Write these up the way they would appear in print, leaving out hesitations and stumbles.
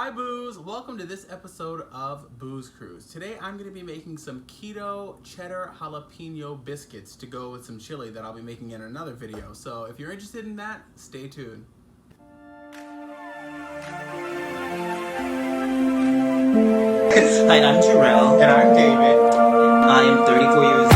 Hi Booze! Welcome to this episode of Booze Cruise. Today I'm going to be making some keto cheddar jalapeno biscuits to go with some chili that I'll be making in another video. So if you're interested in that, stay tuned. Hi, I'm Jarrell. And I'm David. I am 34 years old.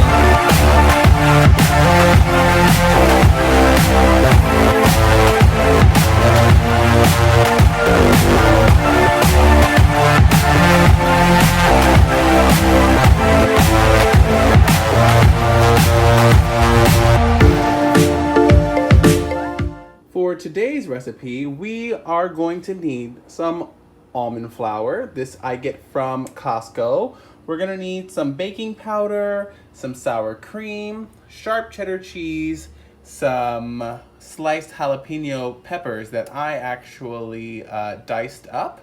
For today's recipe, we are going to need some almond flour. This I get from Costco. We're gonna need some baking powder, some sour cream, sharp cheddar cheese, some sliced jalapeno peppers that I actually diced up,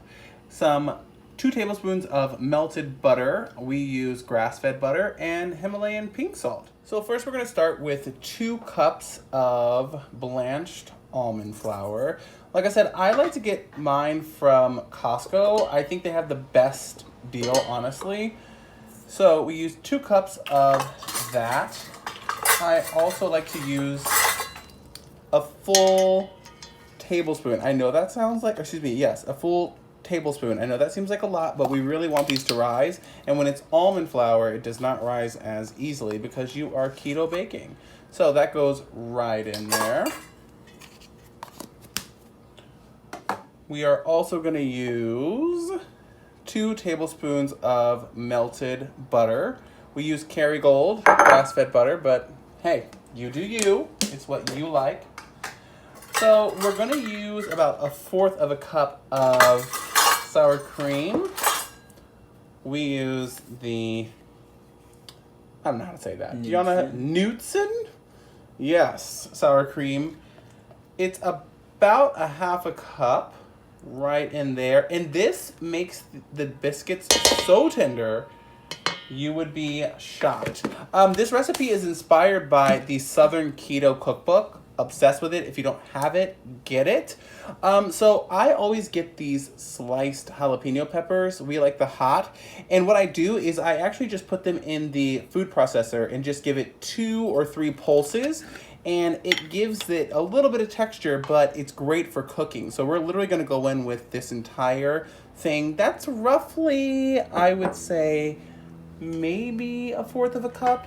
some 2 tablespoons of melted butter. We use grass-fed butter and Himalayan pink salt. So first we're gonna start with 2 cups of blanched almond flour. Like I said, I like to get mine from Costco. I think they have the best deal, honestly. So we use 2 cups of that. I also like to use a full tablespoon. I know that sounds like, yes, a full tablespoon. I know that seems like a lot, but we really want these to rise. And when it's almond flour, it does not rise as easily because you are keto baking. So that goes right in there. We are also going to use 2 tablespoons of melted butter. We use Kerrygold grass-fed butter, but hey, you do you. It's what you like. So we're going to use about 1/4 of a cup of sour cream. We use the, I don't know how to say that. Do you know Knudsen? Yes, sour cream. It's about 1/2 cup. Right in there. And this makes the biscuits so tender, you would be shocked. This recipe is inspired by the Southern Keto Cookbook. Obsessed with it. If you don't have it, get it. So I always get these sliced jalapeno peppers. We like the hot. And what I do is I actually just put them in the food processor and just give it 2 or 3 pulses. And it gives it a little bit of texture, but it's great for cooking. So we're literally going to go in with this entire thing. That's roughly, I would say, maybe 1/4 of a cup.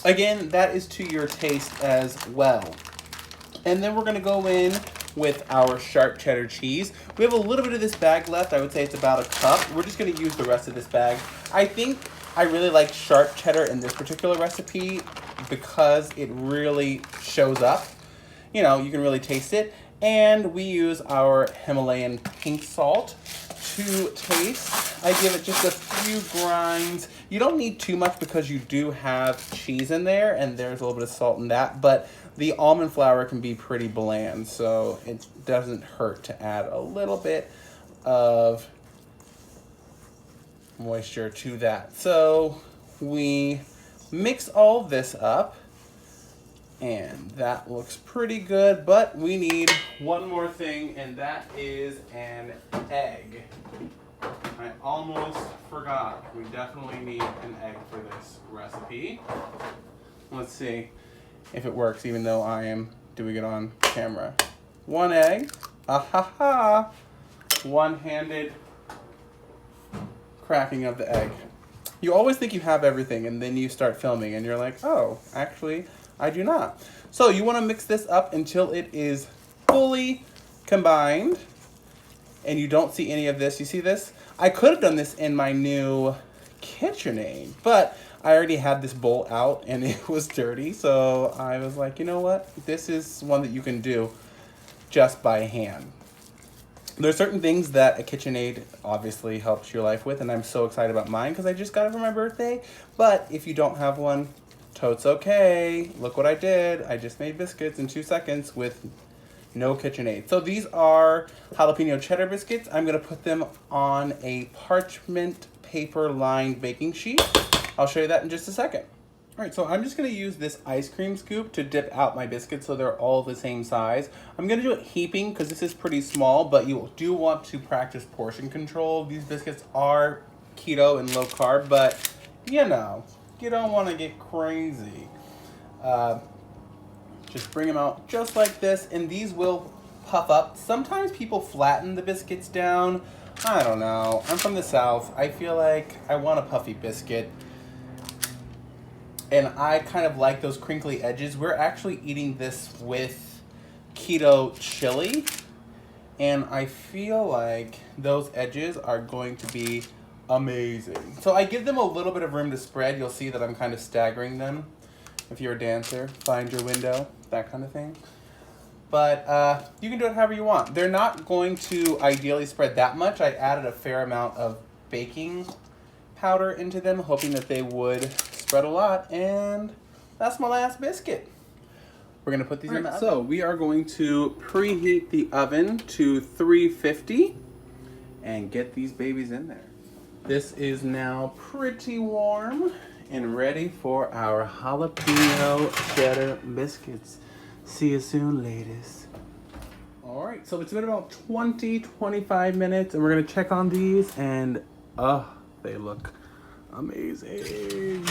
Again, that is to your taste as well. And then we're going to go in with our sharp cheddar cheese. We have a little bit of this bag left. I would say it's about 1 cup. We're just going to use the rest of this bag. I think I really like sharp cheddar in this particular recipe because it really shows up. You know, you can really taste it. And we use our Himalayan pink salt to taste. I give it just a few grinds. You don't need too much because you do have cheese in there and there's a little bit of salt in that, but the almond flour can be pretty bland, so it doesn't hurt to add a little bit of moisture to that. So we mix all this up and that looks pretty good, but we need one more thing, and that is an egg. I almost forgot. We definitely need an egg for this recipe. Let's see if it works, even though I am doing it on camera. 1 egg. Ah-ha-ha. One-handed cracking of the egg. You always think you have everything, and then you start filming, and you're like, oh, actually, I do not. So you want to mix this up until it is fully combined, and you don't see any of this. You see this? I could have done this in my new KitchenAid, but I already had this bowl out, and it was dirty, so I was like, you know what? This is one that you can do just by hand. There's certain things that a KitchenAid obviously helps your life with, and I'm so excited about mine because I just got it for my birthday. But if you don't have one, totes okay. Look what I did. I just made biscuits in 2 seconds with no KitchenAid. So these are jalapeno cheddar biscuits. I'm going to put them on a parchment paper lined baking sheet. I'll show you that in just a second. Alright, so I'm just going to use this ice cream scoop to dip out my biscuits so they're all the same size. I'm going to do it heaping because this is pretty small, but you do want to practice portion control. These biscuits are keto and low carb, but you know, you don't want to get crazy. Just bring them out just like this, and these will puff up. Sometimes people flatten the biscuits down. I don't know. I'm from the South. I feel like I want a puffy biscuit. And I kind of like those crinkly edges. We're actually eating this with keto chili. And I feel like those edges are going to be amazing. So I give them a little bit of room to spread. You'll see that I'm kind of staggering them. If you're a dancer, find your window, that kind of thing. But you can do it however you want. They're not going to ideally spread that much. I added a fair amount of baking powder into them, hoping that they would spread a lot. And that's my last biscuit. We're going to put these in the oven. So we are going to preheat the oven to 350 and get these babies in there. This is now pretty warm and ready for our jalapeno cheddar biscuits. See you soon, ladies. All right, so it's been about 25 minutes, and we're gonna check on these, and they look amazing.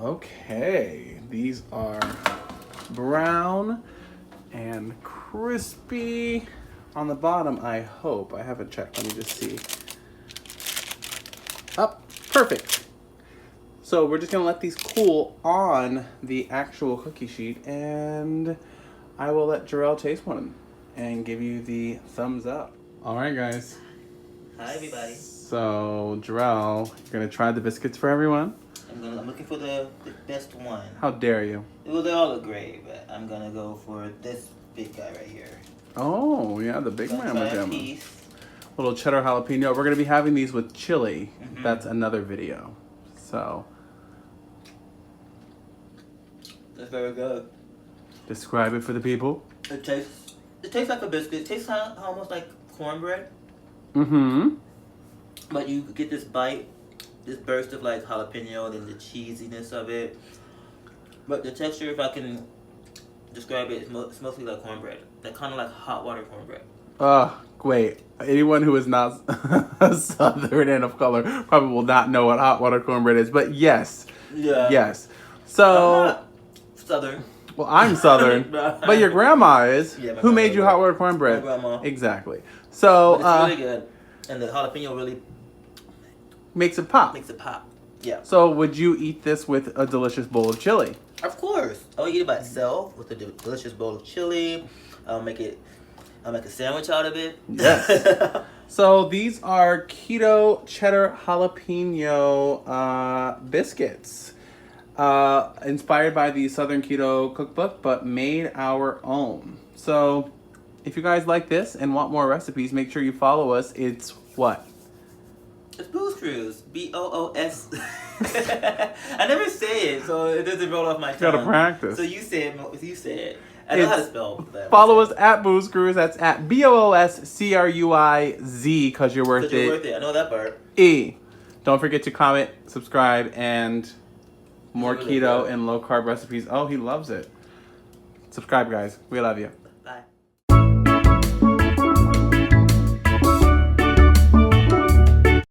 Okay, these are brown and crispy on the bottom, I hope. I haven't checked, let me just see. Perfect. So we're just gonna let these cool on the actual cookie sheet, and I will let Jarrell taste one and give you the thumbs up. All right, guys. Hi, everybody. So Jarrell, you're gonna try the biscuits for everyone? I'm looking for the best one. How dare you? Well, they all look great, but I'm gonna go for this big guy right here. Oh, yeah, the big man with them. Piece. Little cheddar jalapeno. We're gonna be having these with chili. Mm-hmm. That's another video. So. That's very good. Describe it for the people. It tastes like a biscuit. It tastes almost like cornbread. Mm-hmm. But you get this bite, this burst of like jalapeno and the cheesiness of it. But the texture, if I can describe it, it's mostly like cornbread. Like kind of like hot water cornbread. Wait. Anyone who is not Southern and of color probably will not know what hot water cornbread is. But yes. Yeah. Yes. So. I'm not Southern. Well, I'm Southern, but your grandma is. Yeah, who made you hot water cornbread? My grandma. Exactly. So. But it's really good, and the jalapeno really makes it pop. makes it pop. Yeah. So would you eat this with a delicious bowl of chili? Of course. I'll eat it by itself with a delicious bowl of chili. I'll make a sandwich out of it. Yes. So these are keto cheddar jalapeno biscuits. Inspired by the Southern Keto Cookbook, but made our own. So if you guys like this and want more recipes, make sure you follow us. It's what? It's Booze Cruise. B-O-O-S. I never say it, so it doesn't roll off my tongue. You gotta practice. So you say it. I know how to spell that. Follow us at Booze Cruise. That's at BOOSCRUIZ, because you're worth it. I know that part. E. Don't forget to comment, subscribe, and more keto and low carb recipes. Oh, he loves it. Subscribe, guys. We love you.